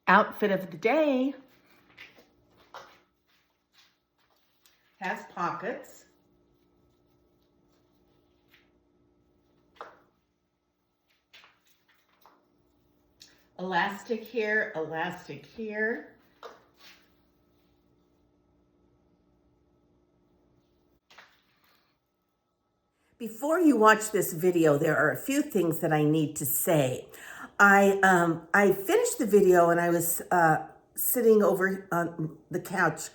Outfit of the day has pockets. Elastic here, elastic here. Before you watch this video, there are a few things that I need to say. I finished the video and I was sitting over on the couch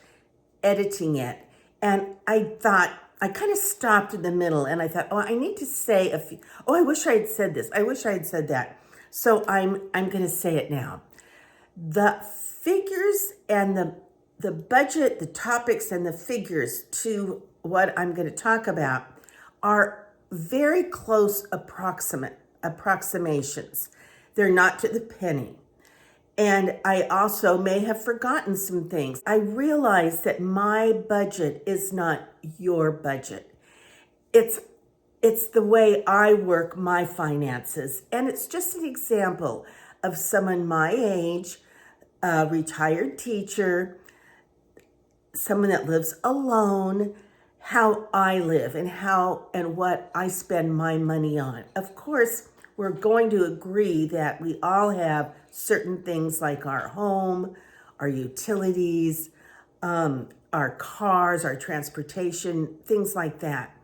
editing it, and I thought, I kind of stopped in the middle and I thought, oh, I need to say a few, oh, I wish I had said this. I wish I had said that. So I'm going to say it now. The figures and the budget, the topics and the figures to what I'm going to talk about are very close approximations. They're not to the penny. And I also may have forgotten some things. I realize that my budget is not your budget. It's the way I work my finances. And it's just an example of someone my age, a retired teacher, someone that lives alone, how I live and what I spend my money on. Of course, we're going to agree that we all have certain things like our home, our utilities, our cars, our transportation, things like that,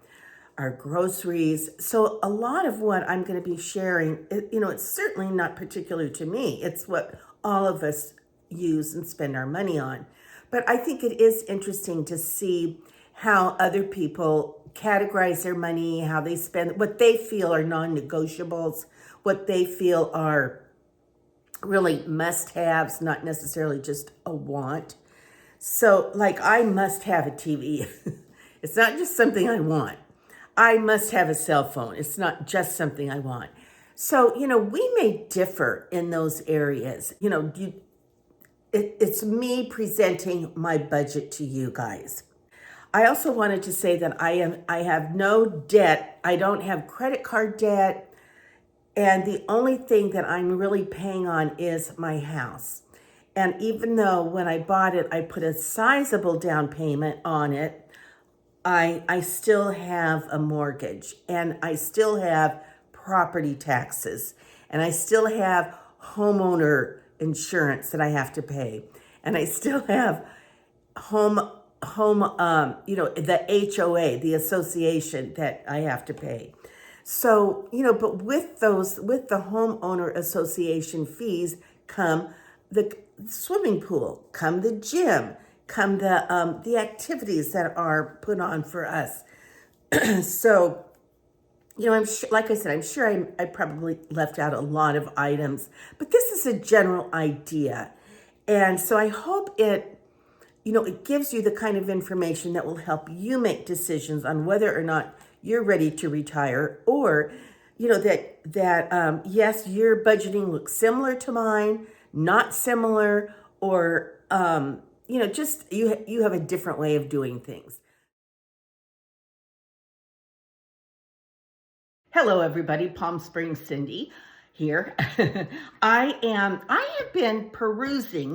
our groceries. So a lot of what I'm going to be sharing, it's certainly not particular to me. It's what all of us use and spend our money on. But I think it is interesting to see how other people categorize their money, how they spend, what they feel are non-negotiables, what they feel are really must-haves, not necessarily just a want. So, like, I must have a TV. It's not just something I want. I must have a cell phone. It's not just something I want. So, we may differ in those areas. It's me presenting my budget to you guys. I also wanted to say that I have no debt. I don't have credit card debt. And the only thing that I'm really paying on is my house. And even though when I bought it, I put a sizable down payment on it, I still have a mortgage, and I still have property taxes, and I still have homeowner insurance that I have to pay. And I still have the HOA, the association that I have to pay. So, but with the homeowner association fees come the swimming pool, come the gym, come the activities that are put on for us. So, I'm sure, like I said, I'm sure I probably left out a lot of items, but this is a general idea. And so I hope it gives you the kind of information that will help you make decisions on whether or not you're ready to retire, or, that yes, your budgeting looks similar to mine, not similar, or, just you have a different way of doing things. Hello, everybody. Palm Springs Cindy here. I have been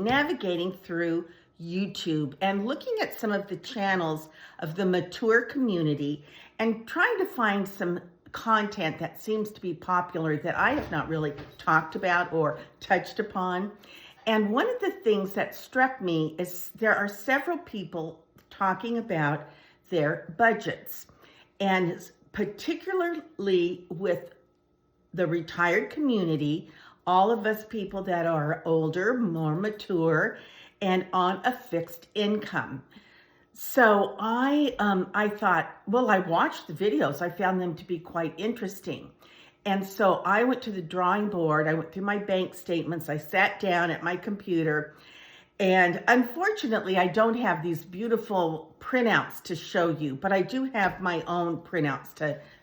navigating through YouTube and looking at some of the channels of the mature community and trying to find some content that seems to be popular that I have not really talked about or touched upon. And one of the things that struck me is there are several people talking about their budgets, and particularly with the retired community, all of us people that are older, more mature, and on a fixed income. So I thought, well, I watched the videos. I found them to be quite interesting. And so I went to the drawing board. I went through my bank statements. I sat down at my computer. And unfortunately, I don't have these beautiful printouts to show you, but I do have my own printouts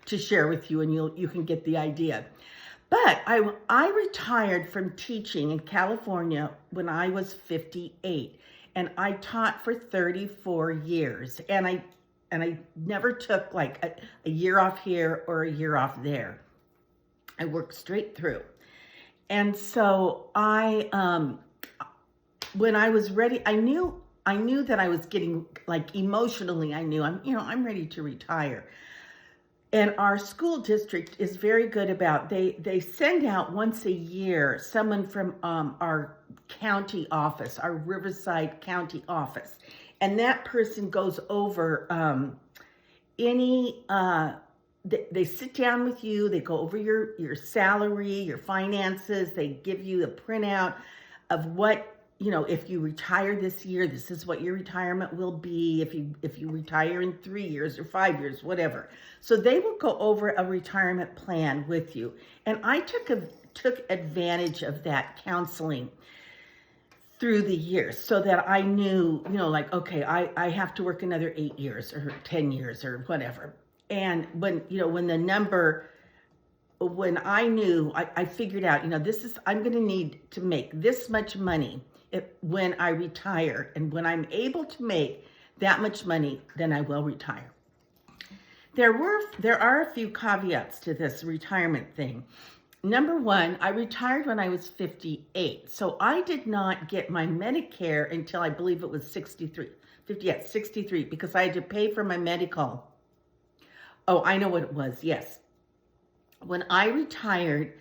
to share with you, and you can get the idea. But I retired from teaching in California when I was 58, and I taught for 34 years, and I never took like a year off here or a year off there. I worked straight through. And so I when I was ready, I knew that I was getting, like, emotionally, I knew I'm ready to retire. And our school district is very good about, they send out once a year someone from our county office, our Riverside County office. And that person goes over they sit down with you, they go over your salary, your finances, they give you a printout of what, if you retire this year, this is what your retirement will be. If you retire in 3 years or 5 years, whatever. So they will go over a retirement plan with you. And I took advantage of that counseling through the years, so that I knew, like, okay, I have to work another 8 years or 10 years or whatever. And when I knew, I figured out, I'm going to need to make this much money when I retire. And when I'm able to make that much money, then I will retire. There are a few caveats to this retirement thing. Number one, I retired when I was 58. So I did not get my Medicare until I believe it was 63, because I had to pay for my medical. Oh, I know what it was. Yes. When I retired,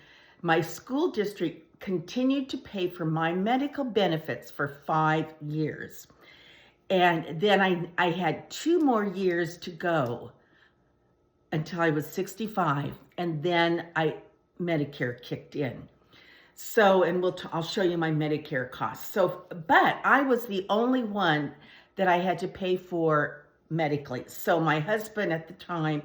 my school district continued to pay for my medical benefits for 5 years. And then I had 2 more years to go until I was 65. And then Medicare kicked in. So, and I'll show you my Medicare costs. So, but I was the only one that I had to pay for medically. So my husband at the time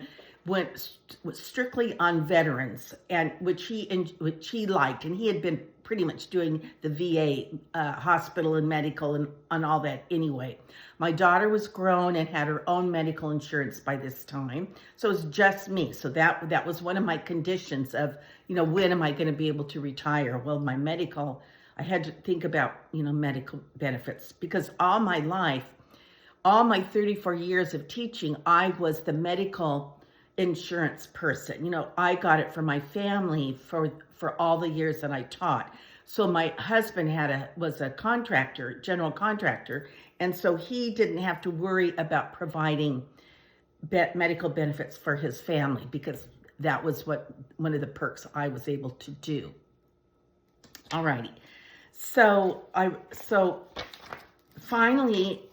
was strictly on veterans, and which he liked, and he had been pretty much doing the VA hospital and medical and on all that anyway. My daughter was grown and had her own medical insurance by this time, so it was just me. So that was one of my conditions of, when am I going to be able to retire? Well, my medical, I had to think about, medical benefits, because all my life, all my 34 years of teaching, I was the medical insurance person. I got it for my family for all the years that I taught. So my husband was a contractor, general contractor, and so he didn't have to worry about providing medical benefits for his family, because that was one of the perks I was able to do. Alrighty, so finally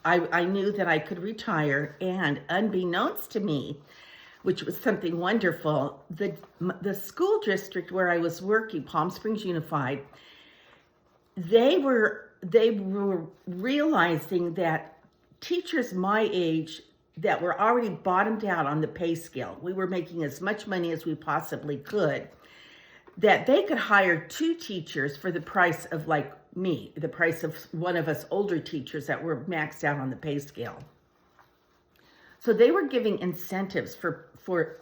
I knew that I could retire, and unbeknownst to me, which was something wonderful, the school district where I was working, Palm Springs Unified, they were realizing that teachers my age that were already bottomed out on the pay scale, we were making as much money as we possibly could, that they could hire 2 teachers for the price of, like me, the price of one of us older teachers that were maxed out on the pay scale. So they were giving incentives for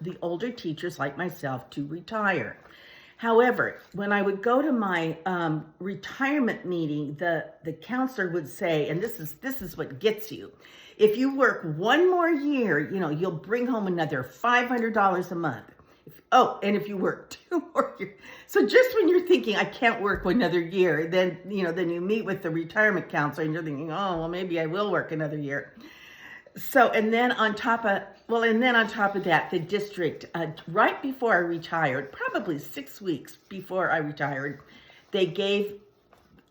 the older teachers like myself to retire. However, when I would go to my retirement meeting, the counselor would say, and this is what gets you, if you work 1 more year, you'll bring home another $500 a month. And if you work 2 more years. So just when you're thinking, I can't work another year, then you meet with the retirement counselor and you're thinking, oh, well, maybe I will work another year. So, and then on top of that, the district, right before I retired, probably 6 weeks before I retired, they gave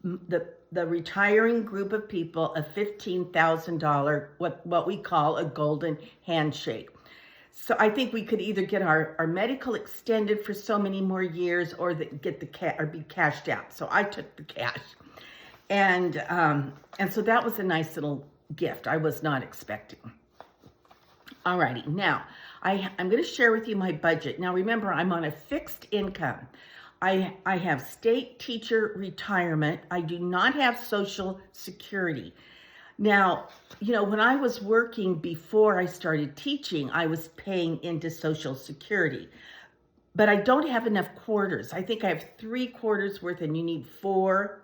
the retiring group of people a $15,000, what we call a golden handshake. So I think we could either get our medical extended for so many more years, or or be cashed out. So I took the cash, and so that was a nice little gift I was not expecting. Alrighty, now I'm going to share with you my budget. Now remember, I'm on a fixed income. I have state teacher retirement. I do not have Social Security. Now, when I was working before I started teaching, I was paying into Social Security, but I don't have enough quarters. I think I have 3 quarters worth, and you need 4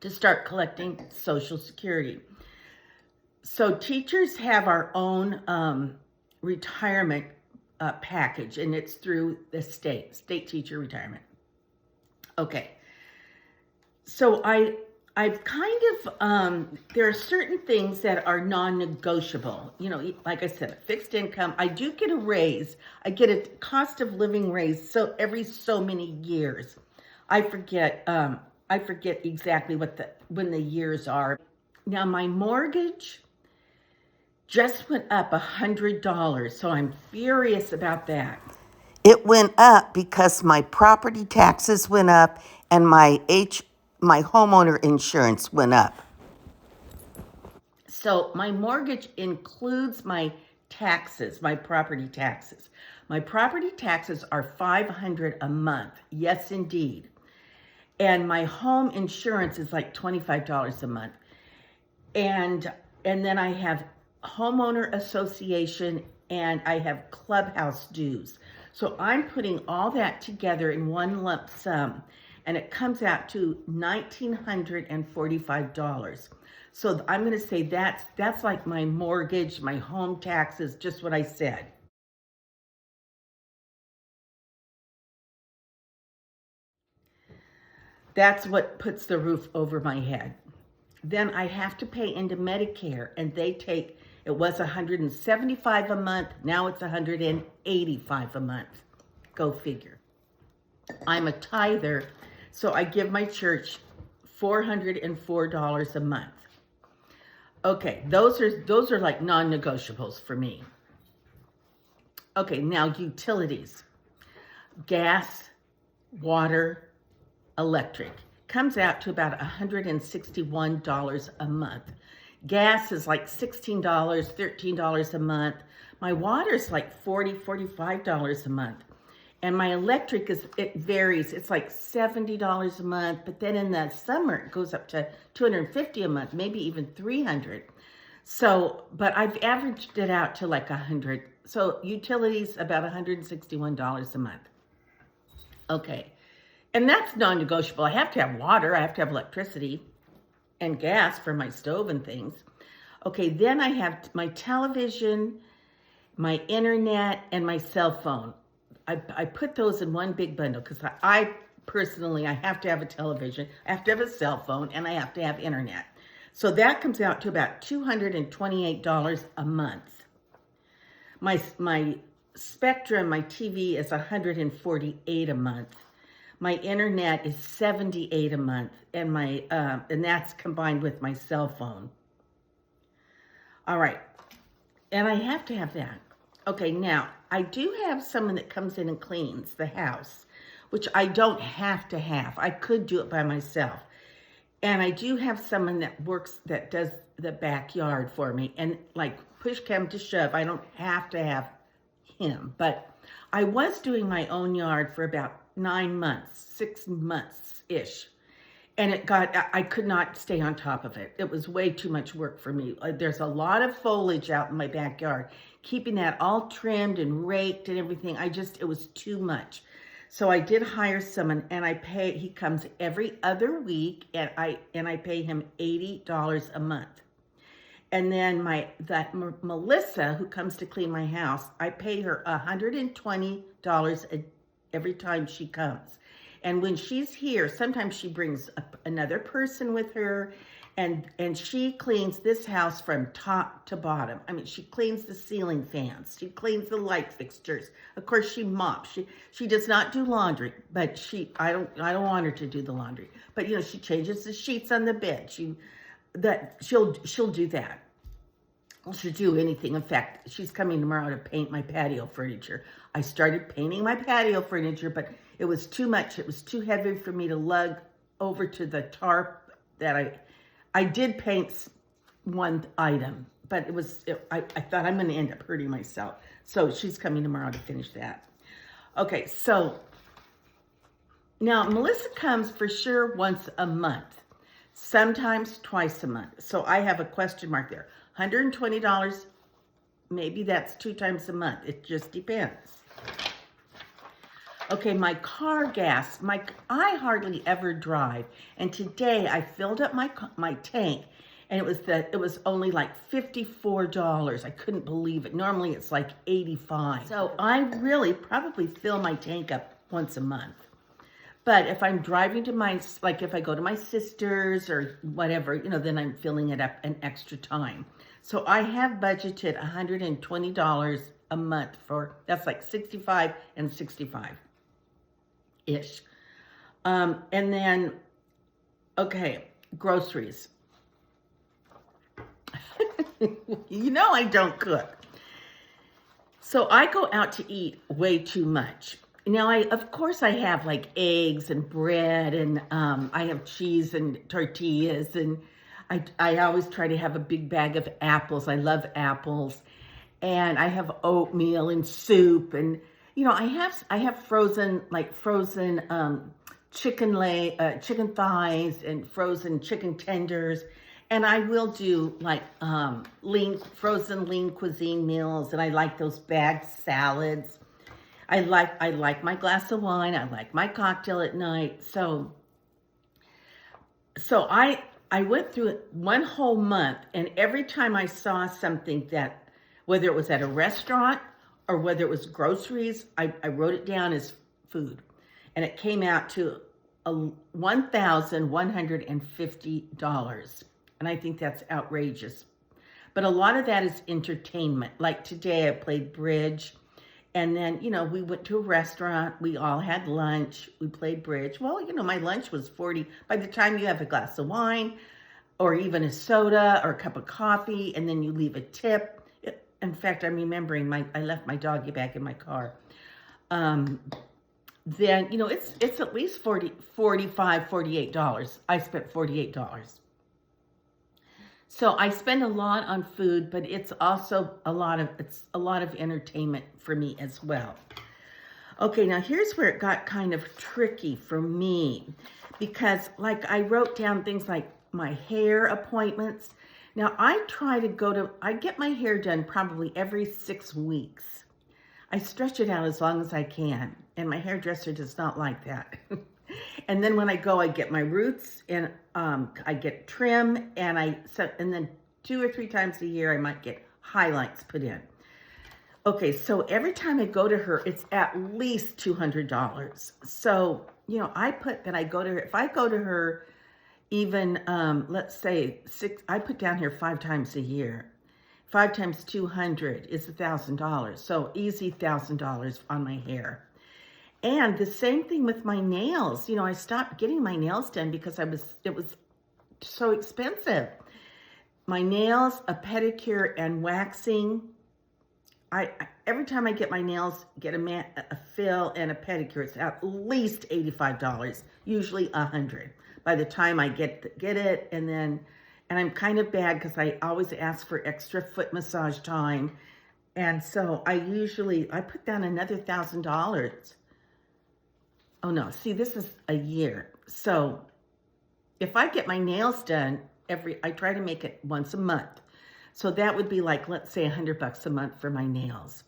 to start collecting Social Security. So teachers have our own retirement package, and it's through the state teacher retirement. Okay. So I've kind of, there are certain things that are non-negotiable. You know, like I said, fixed income. I do get a raise. I get a cost of living raise so every so many years. I forget exactly when the years are. Now my mortgage just went up $100, so I'm furious about that. It went up because my property taxes went up and my homeowner insurance went up. So my mortgage includes my taxes, my property taxes. My property taxes are $500 a month. Yes, indeed. And my home insurance is like $25 a month. And then I have homeowner association and I have clubhouse dues. So I'm putting all that together in one lump sum, and it comes out to $1,945. So I'm going to say that's like my mortgage, my home taxes, just what I said. That's what puts the roof over my head. Then I have to pay into Medicare, and it was $175 a month, now it's $185 a month. Go figure. I'm a tither, so I give my church $404 a month. Okay, those are like non-negotiables for me. Okay, now utilities. Gas, water, electric. Comes out to about $161 a month. Gas is like $16, $13 a month. My water is like $45 a month. And my electric it varies. It's like $70 a month, but then in the summer it goes up to $250 a month, maybe even $300. So, but I've averaged it out to like $100. So utilities about $161 a month. Okay. And that's non-negotiable. I have to have water, I have to have electricity and gas for my stove and things. Okay, then I have my television, my internet, and my cell phone. I put those in one big bundle because I personally have to have a television, I have to have a cell phone, and I have to have internet. So that comes out to about $228 a month. My Spectrum, my TV is $148 a month. My internet is $78 a month, and and that's combined with my cell phone. All right, and I have to have that. Okay, now I do have someone that comes in and cleans the house, which I don't have to have. I could do it by myself. And I do have someone that does the backyard for me. And like push come to shove, I don't have to have him. But I was doing my own yard for about 9 months, 6 months-ish. And I could not stay on top of it. It was way too much work for me. There's a lot of foliage out in my backyard. Keeping that all trimmed and raked and everything, it was too much. So I did hire someone, and he comes every other week, and I pay him $80 a month. And then Melissa, who comes to clean my house, I pay her $120 every time she comes. And when she's here, sometimes she brings another person with her, and she cleans this house from top to bottom. I mean, she cleans the ceiling fans. She cleans the light fixtures. Of course, she mops. She does not do laundry, but I don't want her to do the laundry. But she changes the sheets on the bed. She'll do that. She'll do anything. In fact, she's coming tomorrow to paint my patio furniture. I started painting my patio furniture, but it was too much. It was too heavy for me to lug over to the tarp that I did paint one item, but I thought I'm going to end up hurting myself. So she's coming tomorrow to finish that. Okay, so now Melissa comes for sure once a month, sometimes twice a month. So I have a question mark there. $120, maybe that's 2 times a month. It just depends. Okay, my car gas, I hardly ever drive. And today I filled up my tank, and it was only like $54. I couldn't believe it. Normally it's like $85. So I really probably fill my tank up once a month. But if I'm driving to like if I go to my sister's or whatever, then I'm filling it up an extra time. So I have budgeted $120 a month that's like 65 and 65-ish. And then, okay, groceries. I don't cook. So I go out to eat way too much. Now, of course I have like eggs and bread, and I have cheese and tortillas, and I always try to have a big bag of apples. I love apples. And I have oatmeal and soup, and I have frozen chicken thighs and frozen chicken tenders. And I will do like frozen lean cuisine meals, and I like those bagged salads. I like my glass of wine. I like my cocktail at night. So I went through it one whole month, and every time I saw something that, whether it was at a restaurant or whether it was groceries, I wrote it down as food, and it came out to $1,150. And I think that's outrageous. But a lot of that is entertainment. Like today I played bridge, and then, we went to a restaurant, we all had lunch, we played bridge. Well, my lunch was 40. By the time you have a glass of wine or even a soda or a cup of coffee, and then you leave a tip. In fact, I'm remembering I left my doggy bag in my car. Then, it's at least $45, $48. I spent $48. So I spend a lot on food, but it's also a lot of entertainment for me as well. Okay, now here's where it got kind of tricky for me, because like I wrote down things like my hair appointments. Now I get my hair done probably every 6 weeks. I stretch it out as long as I can, and my hairdresser does not like that. And then when I go, I get my roots, and I get trim, and then 2 or 3 times a year, I might get highlights put in. Okay, so every time I go to her, it's at least $200. So, I put that I go to her. If I go to her, even let's say I put down here 5 times a year. 5 times 200 is $1,000. So easy $1,000 on my hair. And the same thing with my nails. I stopped getting my nails done because it was so expensive. My nails, a pedicure, and waxing. Every time I get my nails, get a fill and a pedicure, it's at least $85, usually $100. By the time I get it, and I'm kind of bad because I always ask for extra foot massage time, and so I put down another $1,000. Oh no, see, this is a year. So if I get my nails done I try to make it once a month. So that would be like, let's say $100 a month for my nails.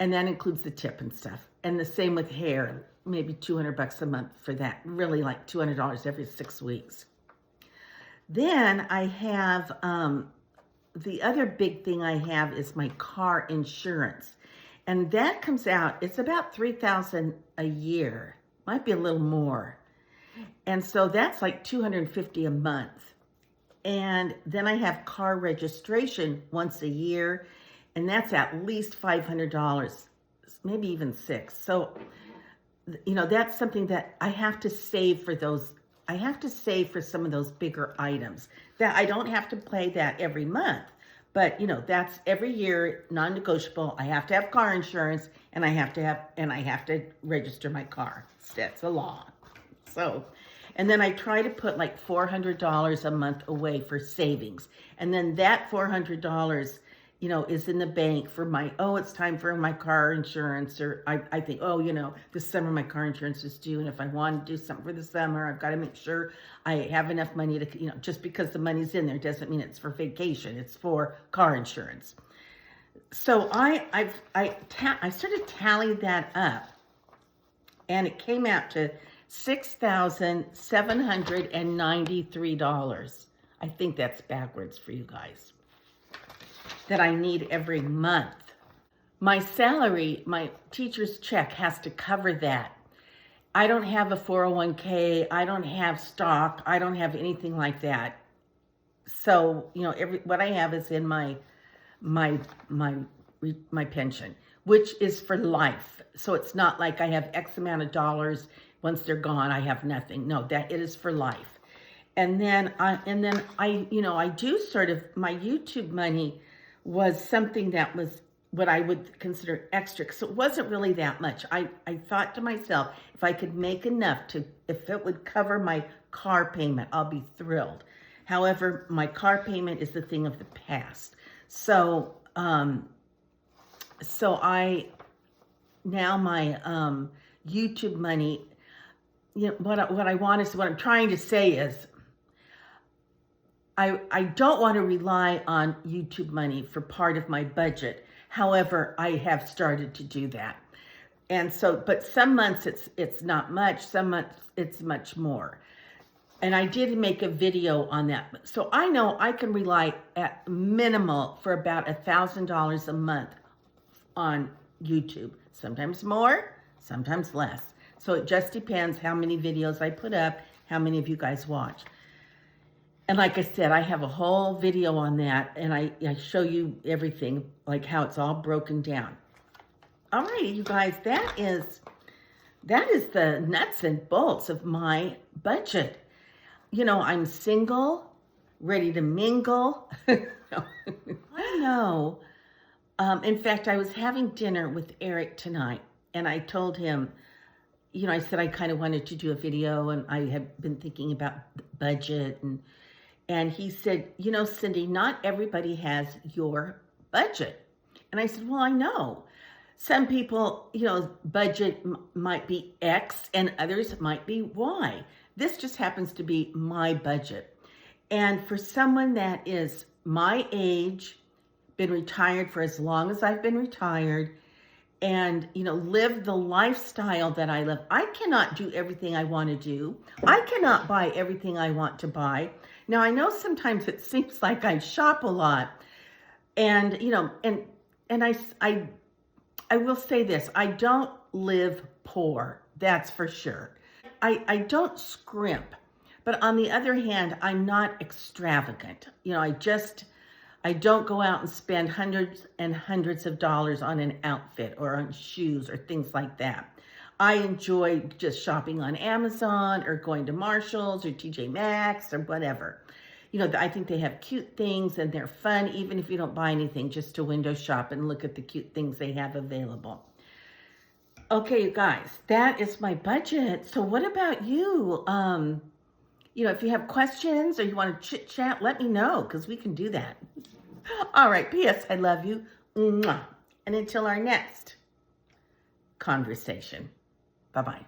And that includes the tip and stuff. And the same with hair, maybe $200 a month for that. Really like $200 every 6 weeks. Then I have, the other big thing I have is my car insurance. And that comes out, it's about $3,000 a year, might be a little more. And so that's like $250 a month. And then I have car registration once a year, and that's at least $500, maybe even $600. So, that's something that I have to save for those. I have to save for some of those bigger items that I don't have to pay that every month. But, that's every year, non-negotiable. I have to have car insurance, and I have to register my car. That's a law. So, and then I try to put like $400 a month away for savings. And then that $400, is in the bank for it's time for my car insurance. Or I think, this summer my car insurance is due. And if I want to do something for the summer, I've got to make sure I have enough money to, just because the money's in there doesn't mean it's for vacation. It's for car insurance. So I sort of tallied that up, and it came out to $6,793. I think that's backwards for you guys. That I need every month. My salary, my teacher's check has to cover that. I don't have a 401k. I don't have stock. I don't have anything like that. So, you know, what I have is in my my pension, which is for life. So it's not like I have X amount of dollars. Once they're gone, I have nothing. No, that it is for life. And then I, you know, I do sort of, my YouTube money was something that was what I would consider extra. So it wasn't really that much. I thought to myself, if I could make enough to, if it would cover my car payment, I'll be thrilled. However, my car payment is the thing of the past. So, now my YouTube money, you know, what I'm trying to say is, I don't want to rely on YouTube money for part of my budget. However, I have started to do that. And so, but some months it's not much, some months it's much more. And I did make a video on that. So I know I can rely at minimal for about $1,000 a month on YouTube. Sometimes more, sometimes less. So it just depends how many videos I put up, how many of you guys watch. And like I said, I have a whole video on that, and I show you everything, like how it's all broken down. All right, you guys, that is the nuts and bolts of my budget. You know, I'm single, ready to mingle. I know. In fact, I was having dinner with Eric tonight, and I told him, you know, I said I kind of wanted to do a video, and I had been thinking about budget, and he said, you know, Cindy, not everybody has your budget. And I said, well, I know. Some people, you know, budget might be X and others might be Y. This just happens to be my budget. And for someone that is my age, been retired for as long as I've been retired, and, you know, live the lifestyle that I live, I cannot do everything I want to do. I cannot buy everything I want to buy. Now, I know sometimes it seems like I shop a lot, and, you know, and I will say this, I don't live poor, that's for sure. I don't scrimp, but on the other hand, I'm not extravagant. You know, I don't go out and spend hundreds and hundreds of dollars on an outfit or on shoes or things like that. I enjoy just shopping on Amazon or going to Marshall's or TJ Maxx or whatever. You know, I think they have cute things and they're fun, even if you don't buy anything, just to window shop and look at the cute things they have available. Okay, you guys, that is my budget. So what about you? You know, if you have questions or you want to chit chat, let me know, because we can do that. All right, P.S. I love you. Mwah. And until our next conversation. Bye-bye.